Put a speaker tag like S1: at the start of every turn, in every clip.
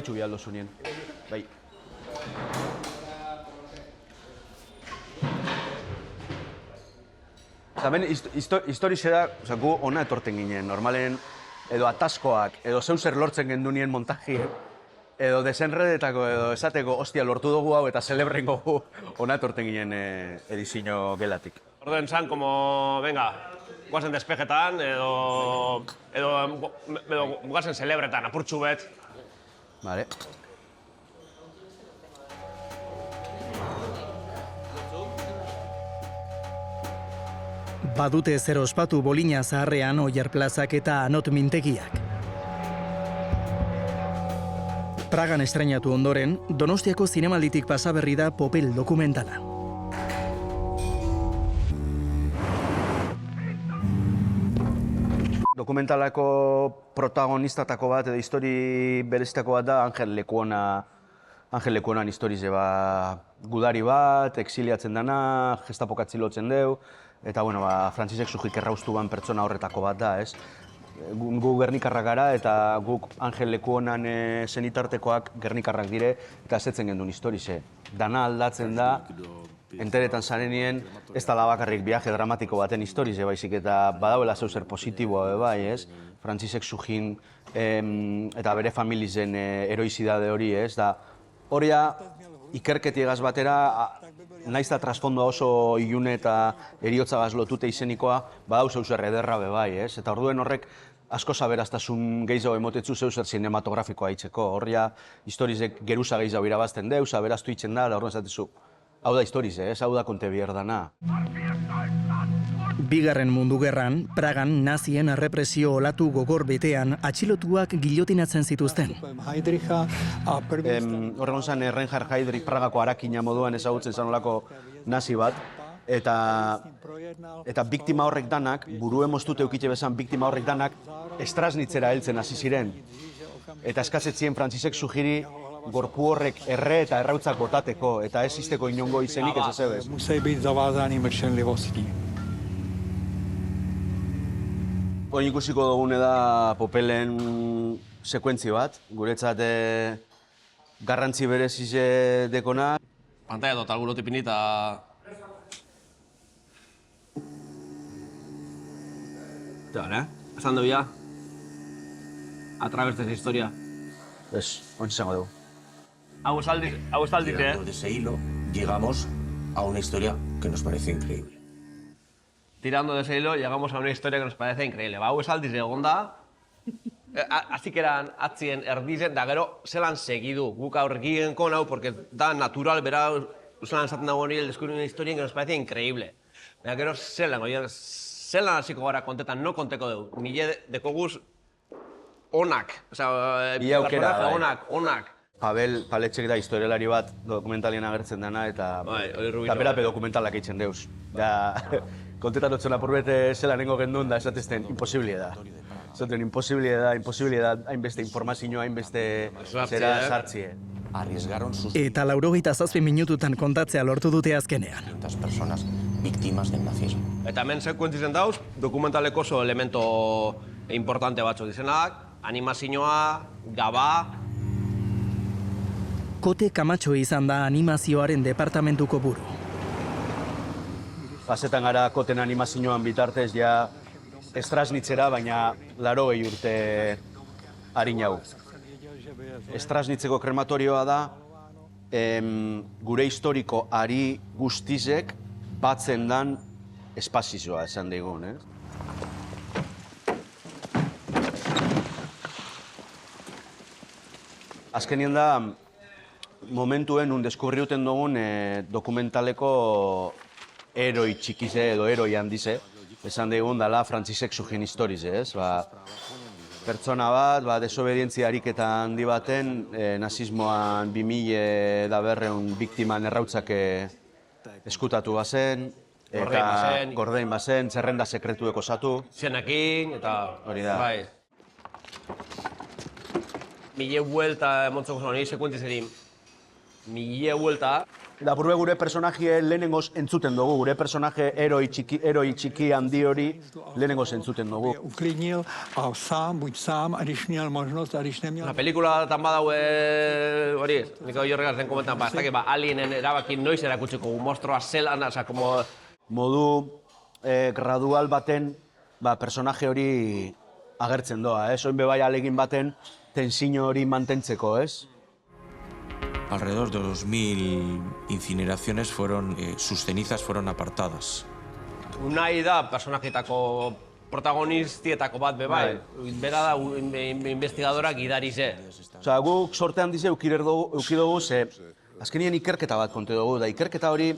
S1: Amaitxu bialdo zunien. Bai. Hemen, historize da, gu ona etorten ginen, normalen, edo ataskoak, edo zeuser lortzen gendunien montaji, edo desenredetako, edo esateko, ostia, lortu dugu hau eta celebrengo gu, ona etorten ginen edizio gelatik.
S2: Orden zan, como, venga, guazen despejetan, edo guazen celebretan, apurtxu bet.
S1: Vale.
S3: Badute zer ospatu Bolina zaharrean Oier plazak eta Anot mintegiak. Pragan estreinatu ondoren, Donostiako zinemalditik pasa berri da Popel dokumentala.
S1: Dokumentalako protagonistatako bat edo histori berezitako bat da Angel Lekuonan historize gudari bat, exiliatzen dana, Gestapok atzilotzen deu, eta bueno, Frantzisek Sujik erraustu ban pertsona horretako bat da, ez? Gu gernikarrak gara eta guk Angel Lekuonan zenitartekoak gernikarrak dire eta asetzen gendun historize. Dana aldatzen da, enteretan zarenien, ez da bakarrik viaje dramatiko baten historize, baizik eta badauela zeuzer positiboa bai, ez? Frantzisek Sujin eta bere familizen heroizidade hori, ez? Da, horia ikerketiegaz batera, naiz da trasfondoa oso ilune eta eriotzagaz lotute izenikoa, badau zeuzer ederra bai, ez? Eta orduen horrek asko saberaztasun gehiago emotetzu zeuzer cinematografikoa hitzeko. Horria, historizek geruza gehiago irabazten deu, saberaztu hitzen da, orduen zatezu. Hau da historize, ez? Hau da konte bierdana.
S3: Bigarren Mundu Gerran, Pragan nazien errepresio olatu gogor betean atxilotuak gilotinatzen zituzten.
S1: Horregon zan Reinhard Heydrich Pragako harakina moduan ezagutzen zanolako nazi bat, eta biktima horrek danak, buru emoztute eukitxe bezan biktima horrek danak, Strasnitzera heltzen hasi ziren. Eta eskazetzien Frantzisek Sujiri gorpu horrek erre eta errautzak botateko, eta ez izteko inongo izenik ez ezebez. Oin ikusiko dugune da Popelen sekuentzi bat, guretzat garrantzi berezize dekona.
S2: Pantalla total gurotik pinita. Eta, esan dugu ya? A través de esa historia.
S1: Ez, ontsi zango dugu.
S2: Hau ez aldiz,
S4: Tirando de ese hilo, llegamos a una historia que nos parece increíble.
S2: Tirando de ese hilo, llegamos a una historia que nos parece increíble. Hau ez aldiz egon da, azikeran atzien erdizen, da gero zelan segidu. Guk aurrekin kon hau, porque da natural, bera, zelan esaten dago hori el descubrir una historia que nos parece increíble. Baina gero zelan hasiko gara kontetan, no konteko dugu. Mile dekoguz onak. Onak.
S1: Paletxek da historialari bat dokumentalien agertzen dena eta berape dokumentalak eitzen deuz. Kontetan otzen apurbete zelanengo gendun da esatezten imposibilia da. Zaten imposibilia da, hainbeste informazioa, hainbeste zera sartzie.
S4: Arriesgaron sus
S3: Eta 87 minututan kontatzea lortu dute azkenean.
S4: 500 personas víctimas del nazismo.
S2: Eta hemen sekuentzizen dauz, dokumentaleko oso elemento importante batzuk dizenak, animazioa, gaba.
S3: Kote Kamatxo izan da animazioaren departamentuko buru.
S1: Pasetan gara koten animazioan bitartez ja Strasnitzera, baina 80 urte harinau. Strasnitzeko krematorioa da, gure historiko ari guztizek batzen dan espazioa esan digun, eh? Azkenien da, momentuen deskubriuten dugun dokumentaleko heroi txikize edo heroi handize, esan digun dala Frantzisek Sujin historize, ez? Pertsona bat, desobedientzia ariketa handi baten, nazismoan 2000 da 200 biktiman errautzak eskutatu bazen, eta gordein bazen, zerrenda sekretuek osatu.
S2: Zenekin, eta
S1: hori da.
S2: Bai. Mille vuelta emontzoko zuen, nire sekuentzizerin. Mille vuelta,
S1: Da burue gure personaje lehenengoz entzuten dugu, gure personaje heroi txiki handi hori lehenengoz entzuten dugu.
S5: Uklidnil a sám, buď sám, a když měl možnost, a když neměl...
S2: Na pelikula tan badau hori, nik hori horregaz den komentan, ez dakit, alienen erabaki noiz erakutsiko monstroa zelan, oza, como...
S1: Modu gradual baten personaje hori agertzen doa, ez? Oin bebai alegin baten tensiño hori mantentzeko, ez?
S4: Alrededor de 2000 incineraciones sus cenizas fueron apartadas.
S2: Unai da personajetako protagonistietako bat bai. Bera da investigadora gidarize.
S1: Osea, guk sorte handiz euki dugu, ze azkenien ikerketa bat konte dugu, da ikerketa hori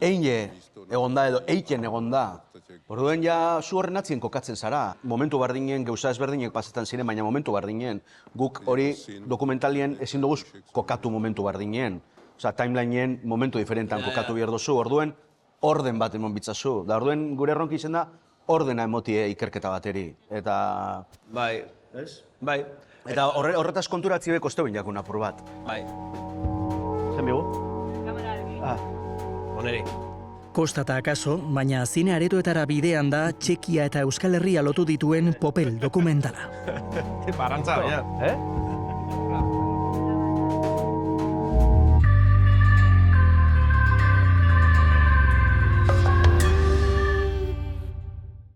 S1: egon da edo eiten egon da. Orduen ja zu horren atzien kokatzen zara. Momentu bardinen, gauza ezberdinek pasetan ziren, baina momentu bardinen. Guk hori dokumentalien ezin dugu kokatu momentu bardinen. Osea, timelineen momentu diferentan kokatu behar duzu. Orduen orden bat emon bitzazu. Da orduen gure erronki izen da ordena emotie ikerketa bateri. Eta...
S2: Bai.
S1: Ez?
S2: Bai.
S1: Eta horretaz konturatzi beko osteuen jakun apur bat.
S2: Bai.
S1: Zen bigu?
S2: Oneri.
S3: Kostata akaso, baina zine aretoetara bidean da Txekia eta Euskal Herria lotu dituen Popel dokumentala.
S2: Barantza, baina.